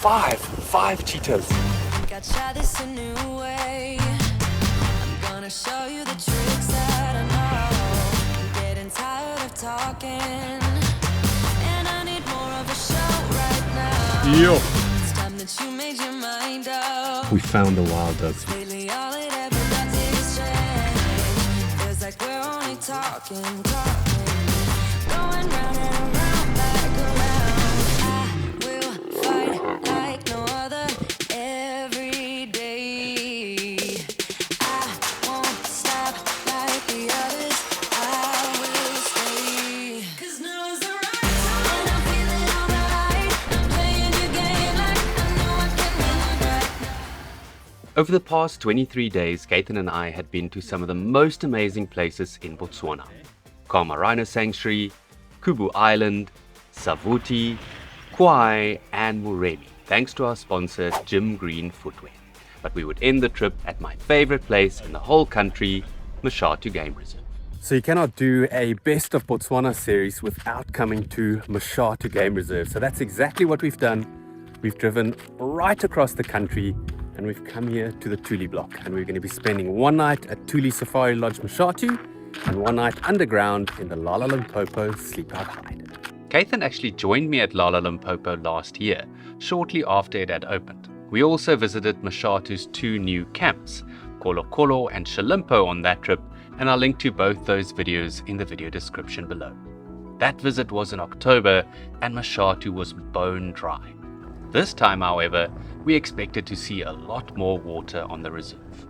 Five cheetahs. Gotta try this a new way. I'm gonna show you the tricks that I know. I'm getting tired of talking, and I need more of a show right now. Yo. It's time that you made your mind up. We found the wild dogs. Lately all it ever does is change. Feels like we're only talking. Going round and around, back around. I will fight like no other every day. I won't stop like the others. I will stay. 'Cause now is the right time. And I'm feeling alright. I'm playing your game like I know I can win right now. Over the past 23 days, Cathan and I had been to some of the most amazing places in Botswana. Kama Rhino Sanctuary, Kubu Island, Savuti, Kwai and Muremi, thanks to our sponsor Jim Green Footwear. But we would end the trip at my favorite place in the whole country, Mashatu Game Reserve. So you cannot do a Best of Botswana series without coming to Mashatu Game Reserve. So that's exactly what we've done. We've driven right across the country and we've come here to the Tuli block. And we're going to be spending one night at Tuli Safari Lodge Mashatu and one night underground in the Lala Limpopo Sleepout Hide. Cathan actually joined me at Lala Limpopo last year, shortly after it had opened. We also visited Mashatu's two new camps, Kolo Kolo and Shalimpo on that trip, and I'll link to both those videos in the video description below. That visit was in October and Mashatu was bone dry. This time, however, we expected to see a lot more water on the reserve.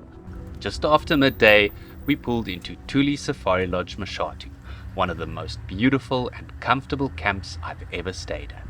Just after midday, we pulled into Tuli Safari Lodge Mashatu, one of the most beautiful and comfortable camps I've ever stayed at.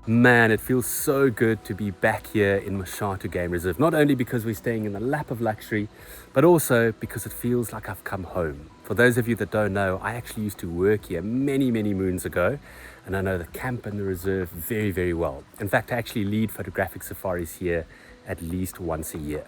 Man, it feels so good to be back here in Mashatu Game Reserve, not only because we're staying in the lap of luxury, but also because it feels like I've come home. For those of you that don't know, I actually used to work here many moons ago, and I know the camp and the reserve very, very well. In fact, I actually lead photographic safaris here at least once a year.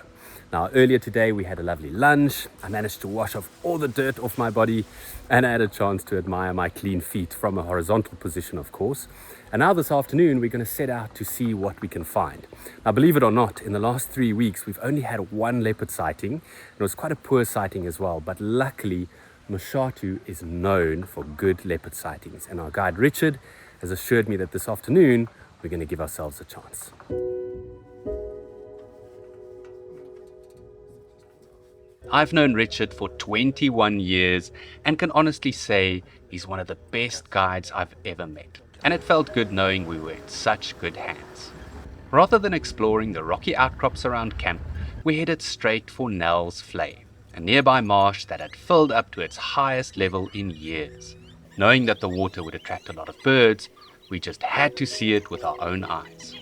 Now, earlier today we had a lovely lunch. I managed to wash off all the dirt off my body and I had a chance to admire my clean feet from a horizontal position, of course. And now this afternoon we're going to set out to see what we can find. Now, believe it or not, in the last 3 weeks we've only had one leopard sighting, and it was quite a poor sighting as well, but luckily Mashatu is known for good leopard sightings, and our guide Richard has assured me that this afternoon we're going to give ourselves a chance. I've known Richard for 21 years and can honestly say he's one of the best guides I've ever met. And it felt good knowing we were in such good hands. Rather than exploring the rocky outcrops around camp, we headed straight for Nell's Flay, a nearby marsh that had filled up to its highest level in years. Knowing that the water would attract a lot of birds, we just had to see it with our own eyes.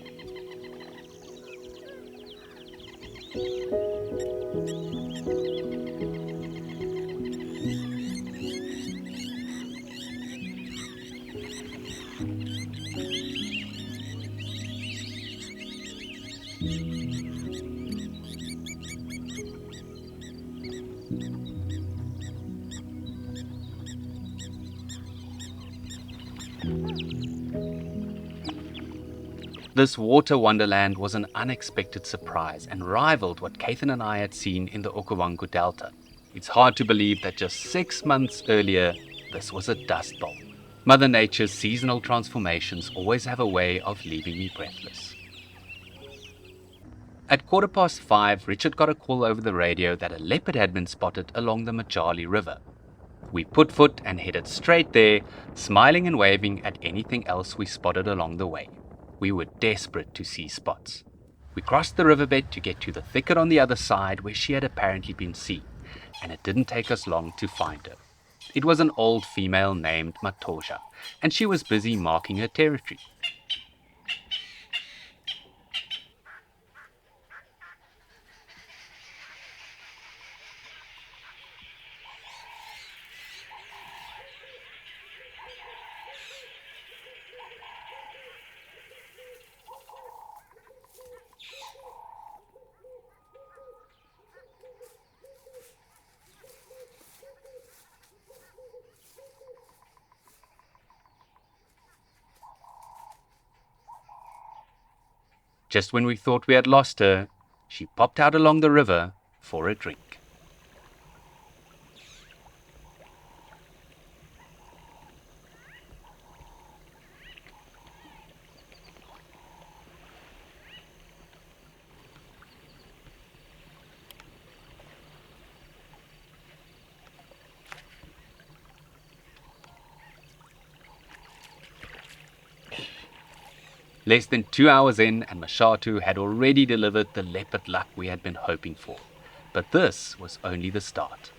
This water wonderland was an unexpected surprise and rivaled what Cathan and I had seen in the Okavango Delta. It's hard to believe that just 6 months earlier, this was a dust bowl. Mother Nature's seasonal transformations always have a way of leaving me breathless. At 5:15, Richard got a call over the radio that a leopard had been spotted along the Mashatu River. We put foot and headed straight there, smiling and waving at anything else we spotted along the way. We were desperate to see spots. We crossed the riverbed to get to the thicket on the other side where she had apparently been seen, and it didn't take us long to find her. It was an old female named Matosha, and she was busy marking her territory. Just when we thought we had lost her, she popped out along the river for a drink. Less than 2 hours in, and Mashatu had already delivered the leopard luck we had been hoping for. But this was only the start.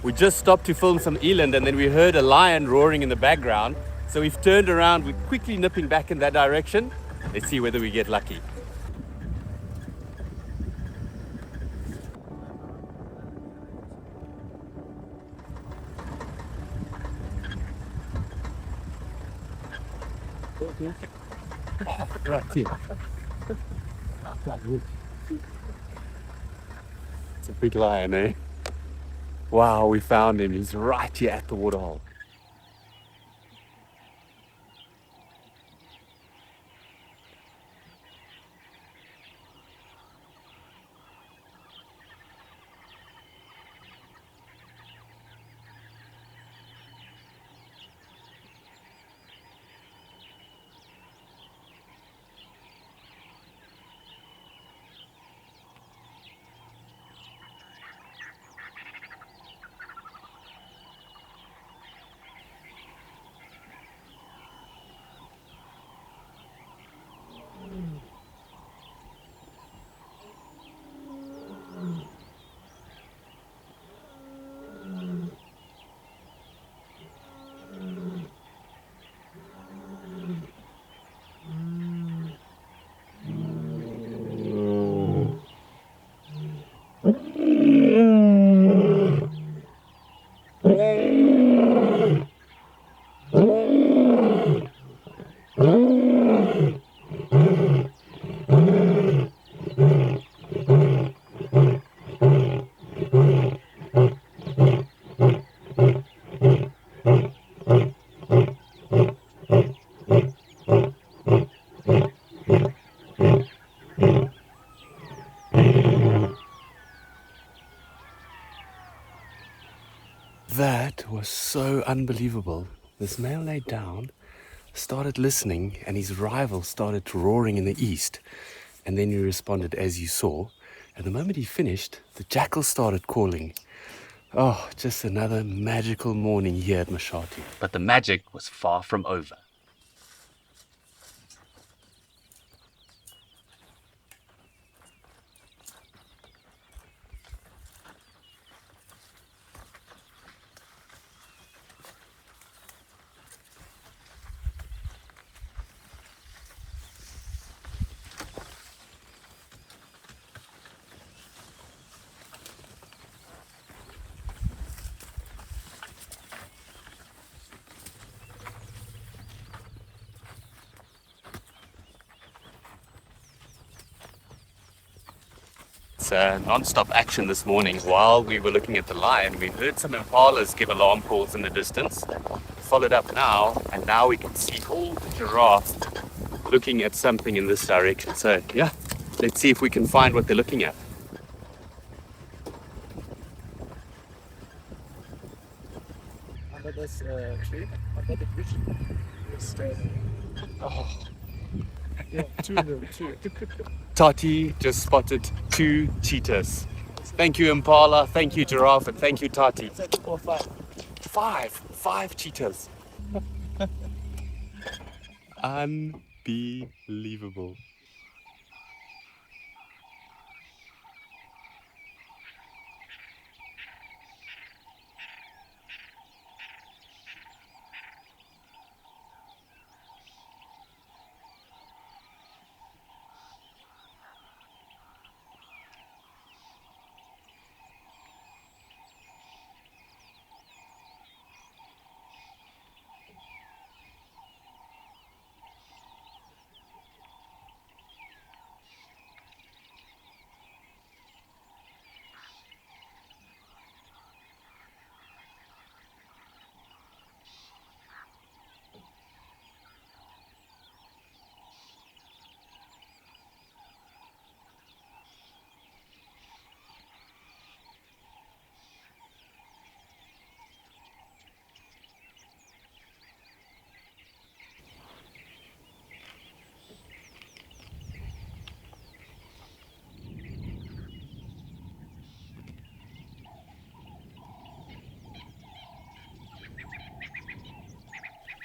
We just stopped to film some eland and then we heard a lion roaring in the background. So we've turned around, we're quickly nipping back in that direction. Let's see whether we get lucky. Right here. It's a big lion, eh? Wow, we found him. He's right here at the waterhole. That was so unbelievable. This male laid down, started listening, and his rival started roaring in the east. And then he responded as you saw. And the moment he finished, the jackal started calling. Oh, just another magical morning here at Mashatu. But the magic was far from over. It's non-stop action this morning. While we were looking at the lion, we heard some impalas give alarm calls in the distance. Followed up now, and now we can see all the giraffes looking at something in this direction. So yeah, let's see if we can find what they're looking at. Under this tree, under the bridge. Oh. Yeah, two. Tati just spotted 2 cheetahs. Thank you, impala. Thank you, giraffe. And thank you, Tati. 4, 5. 5 cheetahs. Unbelievable.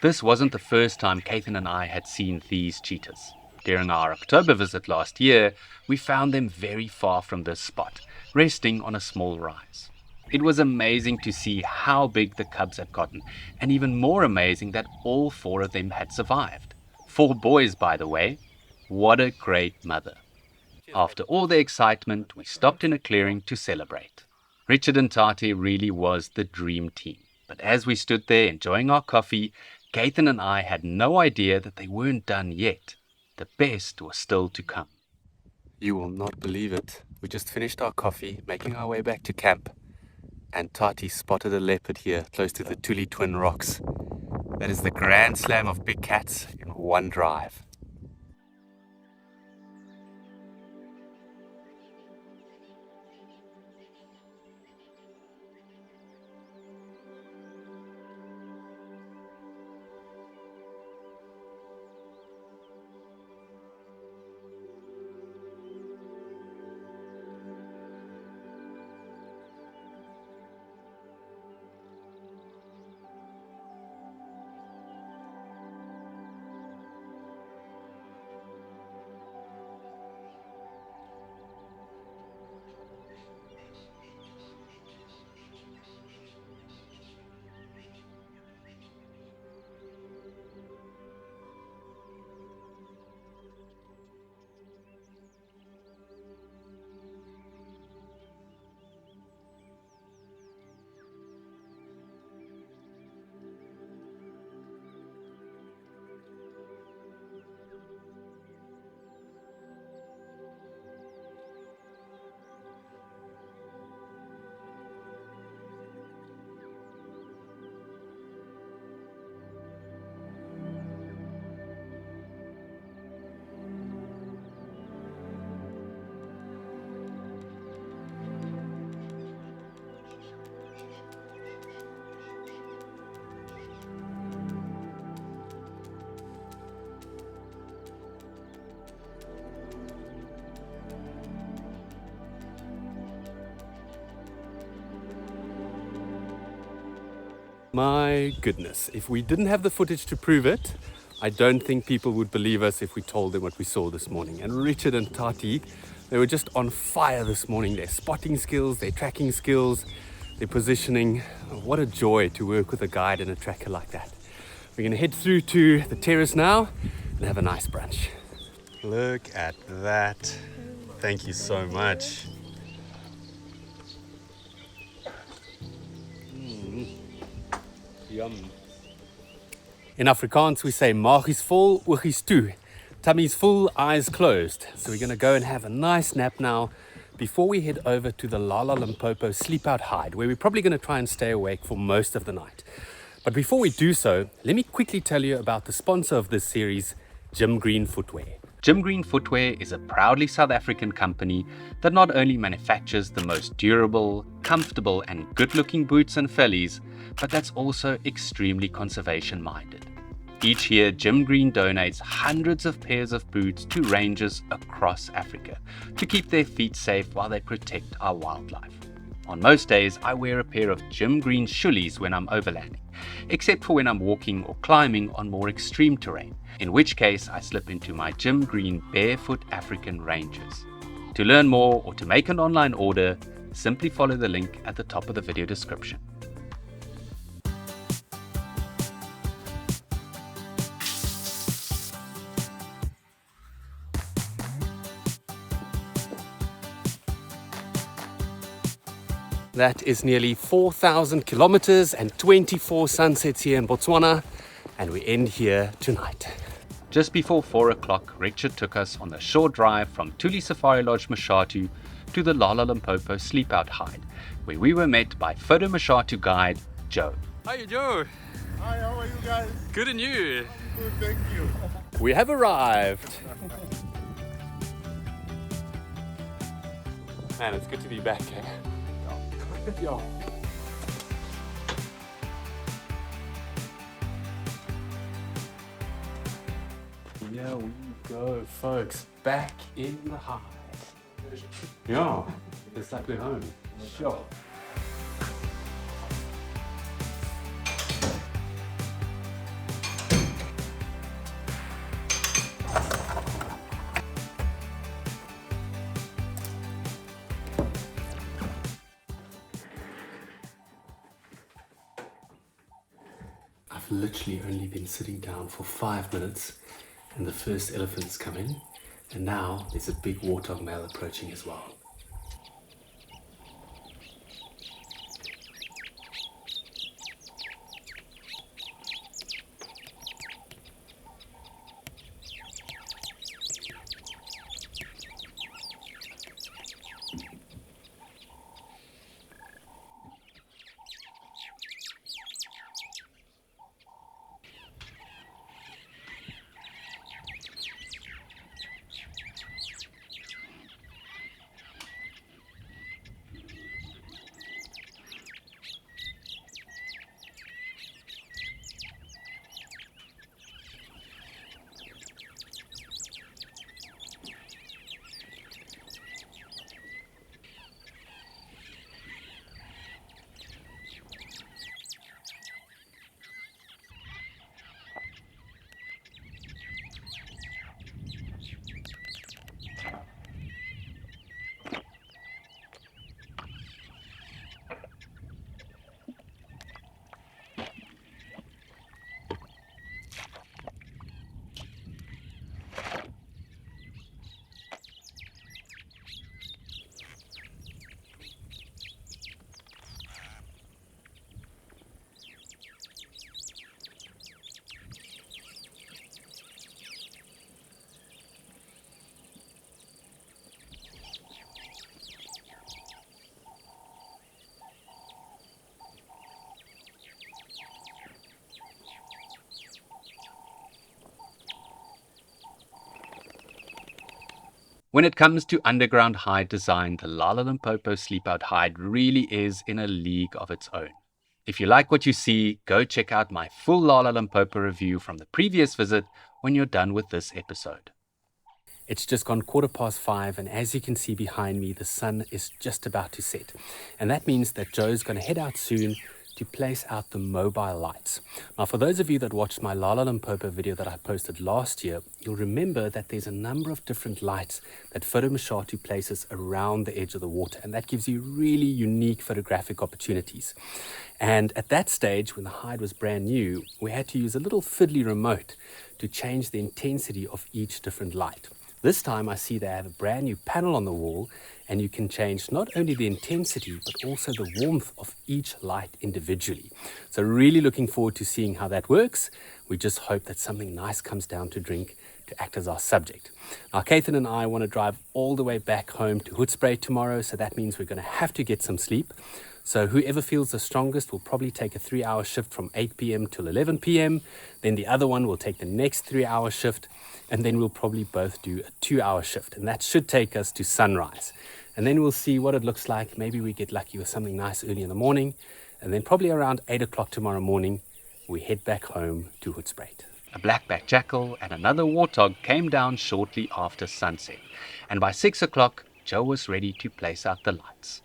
This wasn't the first time Cathan and I had seen these cheetahs. During our October visit last year, we found them very far from this spot, resting on a small rise. It was amazing to see how big the cubs had gotten, and even more amazing that all 4 of them had survived. 4 boys, by the way. What a great mother. After all the excitement, we stopped in a clearing to celebrate. Richard and Tati really was the dream team. But as we stood there enjoying our coffee, Cathan and I had no idea that they weren't done yet. The best was still to come. You will not believe it. We just finished our coffee, making our way back to camp, and Tati spotted a leopard here close to the Tuli Twin Rocks. That is the grand slam of big cats in one drive. My goodness, if we didn't have the footage to prove it, I don't think people would believe us if we told them what we saw this morning. And Richard and Tati, they were just on fire this morning. Their spotting skills, their tracking skills, their positioning. What a joy to work with a guide and a tracker like that. We're going to head through to the terrace now and have a nice brunch. Look at that. Thank you so much. Yum. In Afrikaans, we say maag is vol, oog is toe. Tummy's full, eyes closed. So we're going to go and have a nice nap now before we head over to the Lala Limpopo Sleepout Hide, where we're probably going to try and stay awake for most of the night. But before we do so, let me quickly tell you about the sponsor of this series, Jim Green Footwear. Jim Green Footwear is a proudly South African company that not only manufactures the most durable, comfortable and good-looking boots and fellies, but that's also extremely conservation-minded. Each year, Jim Green donates hundreds of pairs of boots to rangers across Africa to keep their feet safe while they protect our wildlife. On most days, I wear a pair of Jim Green shoelies when I'm overlanding, except for when I'm walking or climbing on more extreme terrain, in which case I slip into my Jim Green Barefoot African Rangers. To learn more or to make an online order, simply follow the link at the top of the video description. That is nearly 4,000 kilometers and 24 sunsets here in Botswana, and we end here tonight. Just before 4 o'clock, Richard took us on the short drive from Tuli Safari Lodge Mashatu to the Lala Limpopo Sleepout Hide, where we were met by photo Mashatu guide Joe. Hi Joe. Hi, how are you guys? Good and you? Good, thank you. We have arrived. Man, it's good to be back here. Yo. Here we go, folks. Back in the hide. Yeah, it's like we're home. Sure. I've literally only been sitting down for 5 minutes and the first elephant's come in, and now there's a big warthog male approaching as well. When it comes to underground hide design, the Lala Limpopo Sleepout Hide really is in a league of its own. If you like what you see, go check out my full Lala Limpopo review from the previous visit when you're done with this episode. It's just gone 5:15, and as you can see behind me, the sun is just about to set. And that means that Joe's going to head out soon to place out the mobile lights. Now, for those of you that watched my Lala Limpopo video that I posted last year, you'll remember that there's a number of different lights that Photo Mashatu places around the edge of the water, and that gives you really unique photographic opportunities. And at that stage, when the hide was brand new, we had to use a little fiddly remote to change the intensity of each different light. This time I see they have a brand new panel on the wall, and you can change not only the intensity but also the warmth of each light individually. So really looking forward to seeing how that works. We just hope that something nice comes down to drink to act as our subject. Now, Cathan and I want to drive all the way back home to Hoedspruit tomorrow, so that means we're going to have to get some sleep. So whoever feels the strongest will probably take a 3-hour shift from 8 p.m. till 11 p.m. Then the other one will take the next 3-hour shift, and then we'll probably both do a 2-hour shift, and that should take us to sunrise. And then we'll see what it looks like. Maybe we get lucky with something nice early in the morning, and then probably around 8 o'clock tomorrow morning, we head back home to Hoedspruit. A black-backed jackal and another warthog came down shortly after sunset, and by 6 o'clock, Joe was ready to place out the lights.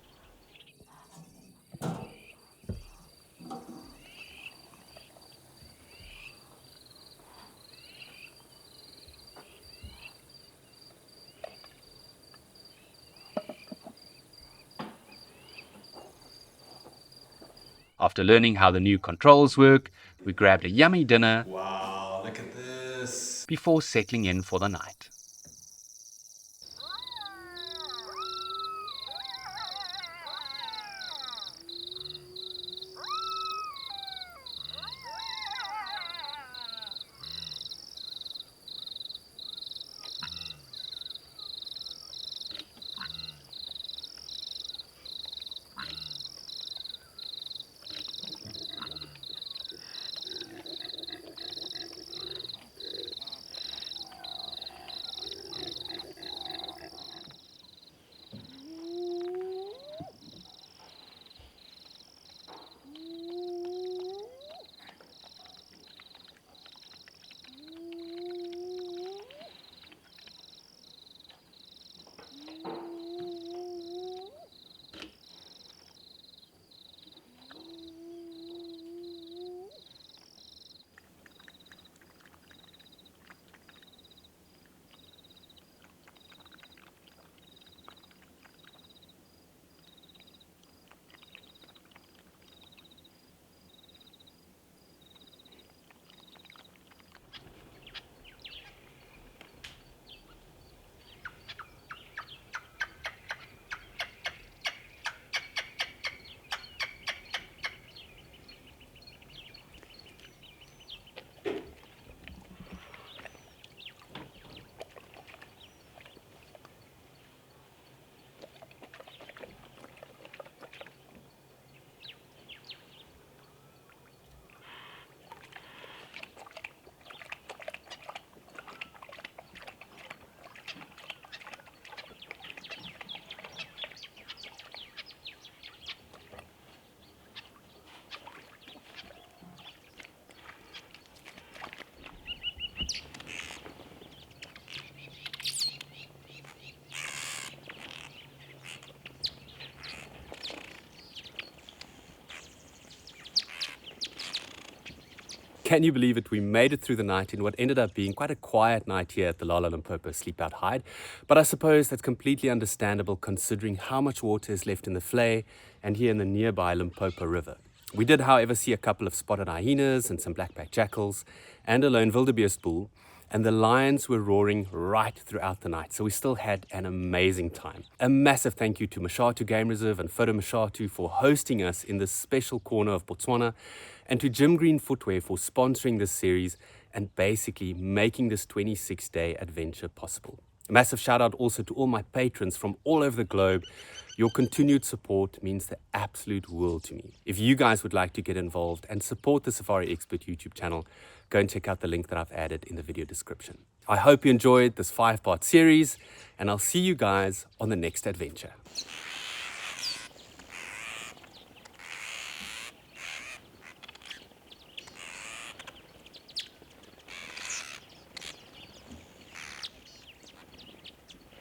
After learning how the new controls work, we grabbed a yummy dinner. Wow, look at this. Before settling in for the night. can you believe it? We made it through the night in what ended up being quite a quiet night here at the Lala Limpopo Sleepout Hide. But I suppose that's completely understandable considering how much water is left in the Vlei and here in the nearby Limpopo River. We did, however, see a couple of spotted hyenas and some black-backed jackals and a lone wildebeest bull, and the lions were roaring right throughout the night, so we still had an amazing time. A massive thank you to Mashatu Game Reserve and Photo Mashatu for hosting us in this special corner of Botswana, and to Jim Green Footwear for sponsoring this series and basically making this 26-day adventure possible. A massive shout out also to all my patrons from all over the globe. Your continued support means the absolute world to me. If you guys would like to get involved and support the Safari Expert YouTube channel, go and check out the link that I've added in the video description. I hope you enjoyed this 5-part series, and I'll see you guys on the next adventure.